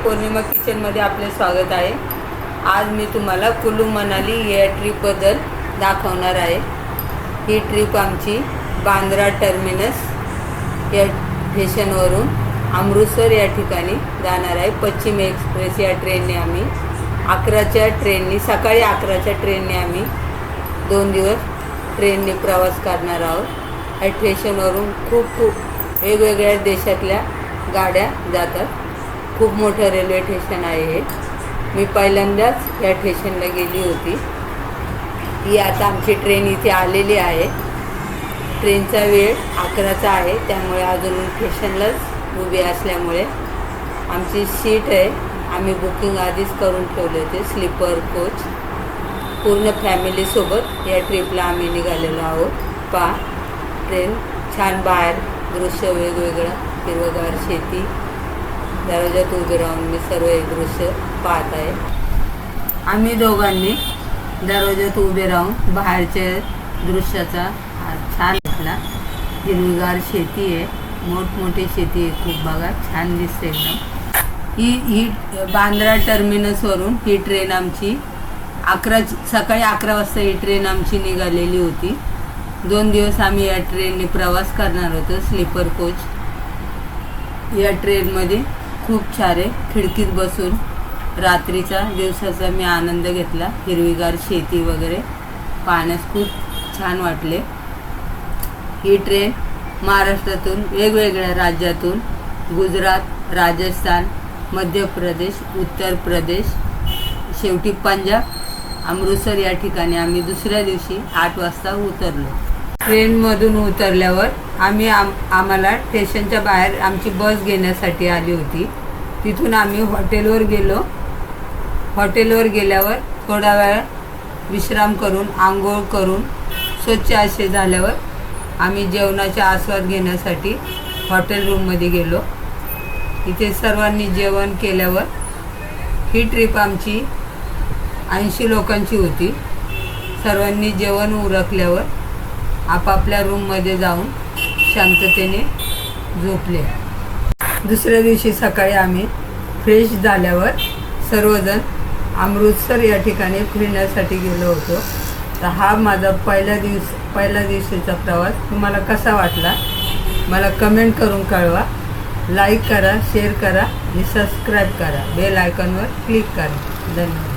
पौर्णिमा किचनमध्ये आपले स्वागत आहे। आज मी तुम्हाला कुल्लू मनाली या ट्रिपबद्दल दाखवणार आहे। ही ट्रिप आमची बांद्रा टर्मिनस या स्टेशनवरून अमृतसर या ठिकाणी जाणार आहे। पश्चिम एक्सप्रेस या ट्रेनने आम्ही 11च्या ट्रेनने सकाळी 11च्या ट्रेनने आम्ही 2 दिवस ट्रेनने प्रवास करणार आहोत। या स्टेशनवरून खूप वेगवेगळ्या देशातल्या गाड्या जातात। खूप मोठं रेल्वे स्टेशन आहे हे। मी पहिल्यांदाच या स्टेशनला गेली होती। ही आता आमची ट्रेन इथे आलेली आहे। ट्रेनचा वेळ 11चा आहे, त्यामुळे अजून स्टेशनलाच उभी असल्यामुळे आमची सीट आहे, आम्ही बुकिंग आधीच करून ठेवले होते। स्लीपर कोच पूर्ण फॅमिलीसोबत या ट्रिपला आम्ही निघालेलो आहोत। पहा ट्रेन छान, बाहेर दृश्य वेगवेगळं, हिरवगार शेती, दरवाजात उभे राहून मी सर्व एक दृश्य पाहत आहे। आम्ही दोघांनी दरवाजात उभे राहून बाहेरच्या दृश्याचा छान घेतला। हिरवीगार शेती आहे, मोठमोठी शेती आहे, खूप बघा छान दिसते एकदम। ही बांद्रा टर्मिनसवरून ही ट्रेन आमची सकाळी 11 वाजता ही ट्रेन आमची निघालेली होती। 2 दिवस आम्ही या ट्रेनने प्रवास करणार होतो, स्लीपर कोच। या ट्रेनमध्ये खूप सारे खिडकीत बसून रात्रीचा दिवसाचा मी आनंद घेतला। हिरवीगार शेती वगैरे पाहण्यास खूप छान वाटले। ही ट्रेन महाराष्ट्रातून वेगवेगळ्या राज्यातून गुजरात, राजस्थान, मध्य प्रदेश, उत्तर प्रदेश, शेवटी पंजाब, अमृतसर या ठिकाणी आम्ही दुसऱ्या दिवशी 8 वाजता उतरलो। ट्रेनमधून उतरल्यावर आम्हाला स्टेशनच्या बाहेर आमची बस घेण्यासाठी आली होती। तिथून आम्ही हॉटेलवर गेलो। हॉटेलवर गेल्यावर थोडा वेळ विश्राम करून, आंघोळ करून, स्वच्छ असे झाल्यावर आम्ही जेवणाचा आस्वाद घेण्यासाठी हॉटेल रूममध्ये गेलो। इथे सर्वांनी जेवण केल्यावर ही ट्रिप आमची 80 लोकांची होती। सर्वांनी जेवण उरकल्यावर आपापल्या रूममध्ये जाऊन शांततेने झोपले। दुसऱ्या दिवशी सकाळी आम्ही फ्रेश झाल्यावर सर्वजण अमृतसर या ठिकाणी फिरण्यासाठी गेलो होतो। तर हा माझा पहिल्या दिवशीचा प्रवास तुम्हाला कसा वाटला मला कमेंट करून कळवा। लाईक करा, शेअर करा आणि सबस्क्राईब करा, बेल आयकॉनवर क्लिक करा। धन्यवाद।